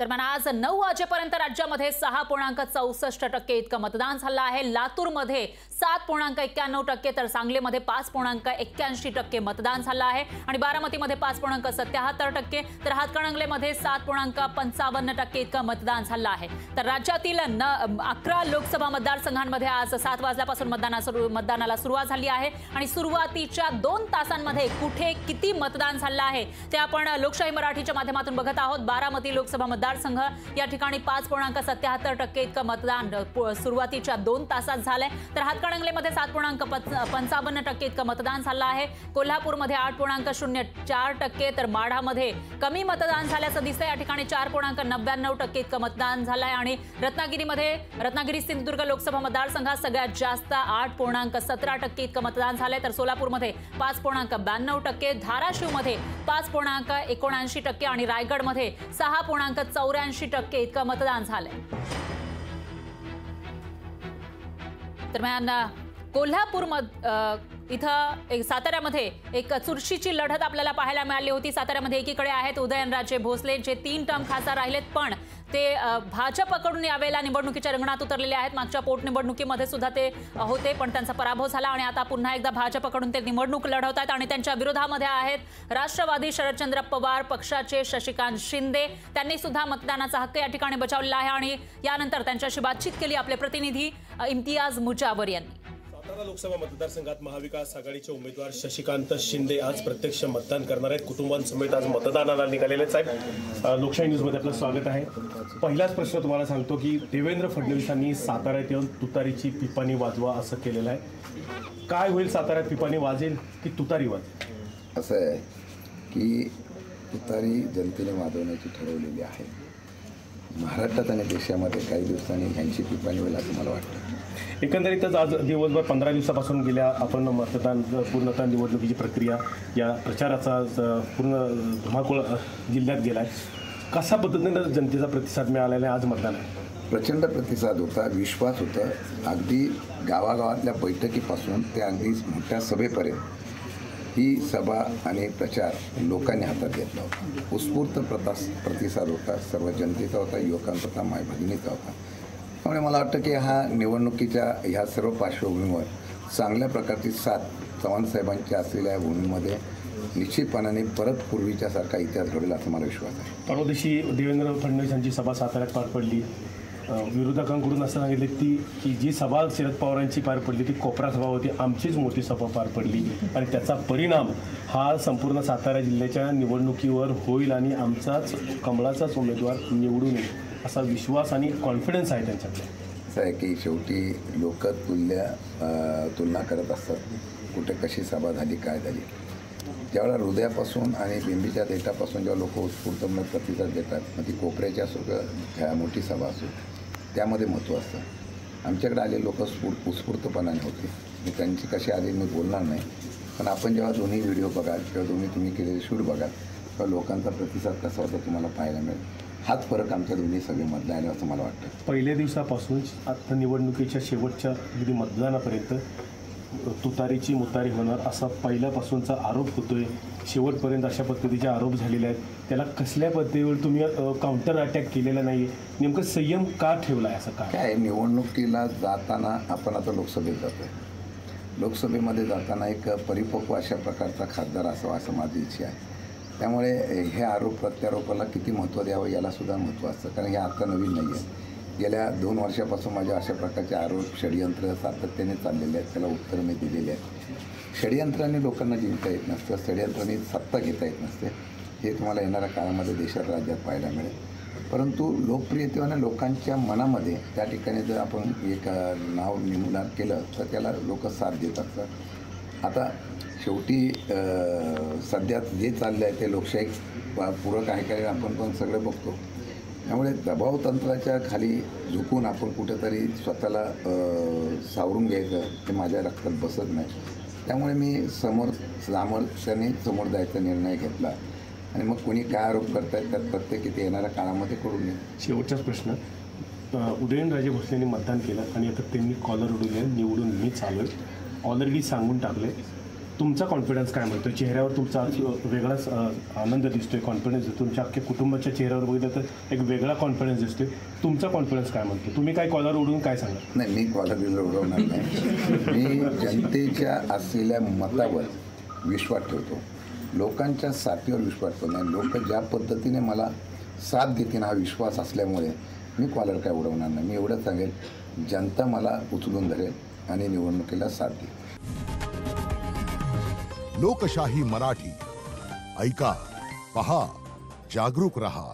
दरम्यान आज 9 वाजेपर्यंत राज्यामध्ये 6.64% इतकं मतदान झालं आहे। लातूरमध्ये 7.91% तर सांगलीमध्ये 5.81% मतदान झालं आहे आणि बारामतीमध्ये 5.77% तर हातकणंगलेमध्ये 7.55% इतकं मतदान झालं आहे। तर राज्यातील 11 लोकसभा मतदारसंघांमध्ये आज 7 वाजल्यापासून मतदानाला सुरुवात झाली आहे आणि सुरुवातीच्या 2 तासांमध्ये कुठे किती मतदान झालं आहे ते आपण लोकशाही मराठीच्या माध्यमातून बघत आहोत। बारामती लोकसभा मतदारसंघ या ठिकाणी 5.77% इतकं मतदान सुरुवातीच्या 2 तासात झालंय। तर हातकणंगलेमध्ये 7.55% इतकं मतदान झालं आहे। कोल्हापूरमध्ये 8.04% तर माढामध्ये कमी मतदान झाल्याचं दिसतंय। या ठिकाणी 4.99% इतकं मतदान झालंय आणि रत्नागिरी सिंधुदुर्ग लोकसभा मतदारसंघात सगळ्यात जास्त 8.17% इतकं मतदान झालंय। तर सोलापूरमध्ये 5.92%, धाराशिवमध्ये 5.79% आणि रायगडमध्ये 6.84% इतकं मतदान झालंय। दरम्यान कोल्हापूर इथं साताऱ्यामध्ये एक चुरशीची लढत आपल्याला पाहायला मिळाली होती। साताऱ्यामध्ये एकीकडे आहेत उदयनराजे भोसले जे 3 टर्म खासदार राहिलेत, पण ते भाजपकडून यावेळेला निवडणुकीच्या रिंगणात उतरलेले आहेत। मागच्या पोटनिवडणुकीमध्ये सुद्धा ते होते, पण त्यांचा पराभव झाला आणि आता पुन्हा एकदा भाजपकडून ते निवडणूक लढवत आहेत आणि त्यांच्या विरोधामध्ये आहेत राष्ट्रवादी शरदचंद्र पवार पक्षाचे शशिकांत शिंदे। त्यांनी सुद्धा मतदानाचा हक्क या ठिकाणी बजावलेला आहे आणि यानंतर त्यांच्याशी बातचीत केली आपले प्रतिनिधी इम्तियाज मुजावर यांनी। सातारा लोकसभा मतदारसंघात महाविकास आघाडीचे उमेदवार शशिकांत शिंदे आज प्रत्यक्ष मतदान करणार आहेत। कुटुंबांसमेत आज मतदानाला निघालेले आहेत। लोकशाही न्यूजमध्ये आपलं स्वागत आहे। पहिलाच प्रश्न तुम्हाला सांगतो की देवेंद्र फडणवीसांनी साताऱ्यात येऊन तुतारीची पिपाणी वाजवा असं केलेलं आहे। काय होईल? साताऱ्यात पिपाणी वाजेल की तुतारी वाजेल? असं आहे की तुतारी जनतेने वाजवण्याची ठरवलेली आहे। महाराष्ट्रात आणि देशामध्ये काही दिवसांनी ह्यांची पिपाणी होईल असं मला वाटतं। एकंदरीतच आज दिवसभर 15 दिवसापासून गेल्या आपण मतदान पूर्णतः निवडणुकीची प्रक्रिया या प्रचाराचा पूर्ण धुमाकूळ जिल्ह्यात गेलाय। कशा पद्धतीनं जनतेचा प्रतिसाद मिळालेला आहे? आज मतदान आहे, प्रचंड प्रतिसाद होता, विश्वास होता। अगदी गावागावातल्या बैठकीपासून ते अगदी मोठ्या सभेपर्यंत ही सभा आणि प्रचार लोकांनी हातात घेतला होता। उत्स्फूर्त प्रतिसाद होता, सर्व जनतेचा होता, युवकांचा होता, माय भगिनीचा होता। त्यामुळे मला वाटतं की हा निवडणुकीच्या ह्या सर्व पार्श्वभूमीवर चांगल्या प्रकारची साथ चव्हाणसाहेबांच्या असलेल्या भूमीमध्ये निश्चितपणाने परत पूर्वीच्यासारखा इतिहास घडेल असा मला विश्वास आहे। परवा दिवशी देवेंद्र फडणवीसांची सभा साताऱ्यात पार पडली। विरोधकांकडून असं सांगितलं की जी सभा शरद पवारांची पार पडली ती कोपरा सभा होती, आमचीच मोठी सभा पार पडली आणि त्याचा परिणाम हा संपूर्ण सातारा जिल्ह्याच्या निवडणुकीवर होईल आणि आमचाच कमळाचाच उमेदवार निवडून येईल असा विश्वास आणि कॉन्फिडन्स आहे त्यांच्याकडे। असं आहे की शेवटी लोक तुलना करत असतात, कुठे कशी सभा झाली, काय झाली। ज्यावेळेला हृदयापासून आणि बिंबीच्या देठापासून जेव्हा लोक उत्स्फूर्तपणे प्रतिसाद देतात, मग ती कोपऱ्याची असो किंवा मोठी सभा असो, त्यामध्ये महत्त्व असतं। आमच्याकडे आले लोक उत्स्फूर्तपणाने होते, मी त्यांची कशी आली मी बोलणार नाही, पण आपण जेव्हा दोन्ही व्हिडिओ बघाल किंवा तुम्ही केलेले शूट बघाल तेव्हा लोकांचा प्रतिसाद कसा होता तुम्हाला पाहायला मिळेल। हाच फरक आमच्या दोन्ही सभेमधला आहे असं मला वाटतं। पहिल्या दिवसापासून आता निवडणुकीच्या शेवटच्या अगदी मतदानापर्यंत तुतारीची मुतारी होणार असा पहिल्यापासूनचा आरोप होतोय, शेवटपर्यंत अशा पद्धतीचे आरोप झालेले आहेत। त्याला कसल्या पद्धतीवर तुम्ही काउंटर अटॅक केलेला नाही, नेमकं संयम का ठेवला आहे? असं काय निवडणुकीला जाताना आपण आता लोकसभेत जातोय, लोकसभेमध्ये जाताना एक परिपक्व अशा प्रकारचा खासदार असावा असं माझी इच्छा आहे। त्यामुळे हे आरोप प्रत्यारोपाला किती महत्त्व द्यावं याला सुद्धा महत्त्व असतं, कारण हे आता नवीन नाही आहे। गेल्या 2 वर्षापासून माझ्या अशा प्रकारचे आरोप षडयंत्र सातत्याने चाललेले आहेत, त्याला उत्तर मी दिलेली आहेत। षडयंत्राने लोकांना जिंकता येत नसतं, षडयंत्राने सत्ता घेता येत नसते, हे तुम्हाला येणाऱ्या काळामध्ये देशात राज्यात पाहायला मिळेल। परंतु लोकप्रियतेने लोकांच्या मनामध्ये त्या ठिकाणी जर आपण एक नाव निर्माण केलं तर त्याला लोक साथ देत असतात। आता शेवटी सध्या जे चाललं आहे ते लोकशाही पूरक आहे काय आपण पण सगळं बघतो। त्यामुळे दबाव तंत्राच्या खाली झुकून आपण कुठेतरी स्वतःला सावरून घ्यायचं ते माझ्या रक्तात बसत नाही। त्यामुळे मी सामर्थ्याने समोर जायचा निर्णय घेतला आणि मग कोणी काय आरोप करतायत त्यात प्रत्येक इथे येणाऱ्या काळामध्ये करून नये। शेवटचाच प्रश्न, उदयनराजे भोसलेंनी मतदान केलं आणि आता त्यांनी कॉलर उडवले, निवडून मी चालू आहे, ऑलरेडी सांगून टाकले तुमचा कॉन्फिडन्स काय म्हणतोय? चेहऱ्यावर तुमचा आज वेगळाच आनंद दिसतोय, कॉन्फिडन्स दिसतो. तुमच्या अख्ख्या कुटुंबाच्या चेहऱ्यावर बघितलं तर एक वेगळा कॉन्फिडन्स दिसतोय. तुमचा कॉन्फिडन्स काय म्हणतो? तुम्ही काय कॉलर उडून काय सांगा? नाही, मी कॉलर उडवणार नाही. मी जनतेच्या असलेल्या मतावर विश्वास ठेवतो, लोकांच्या साथीवर विश्वास ठेवतो नाही. लोक ज्या पद्धतीने मला साथ देतील हा विश्वास असल्यामुळे मी कॉलर काय उडवणार नाही. मी एवढंच सांगेल, जनता मला उचलून धरेल आणि निवडणुकीला साथ देईल. लोकशाही मराठी ऐका, पहा, जागरूक रहा.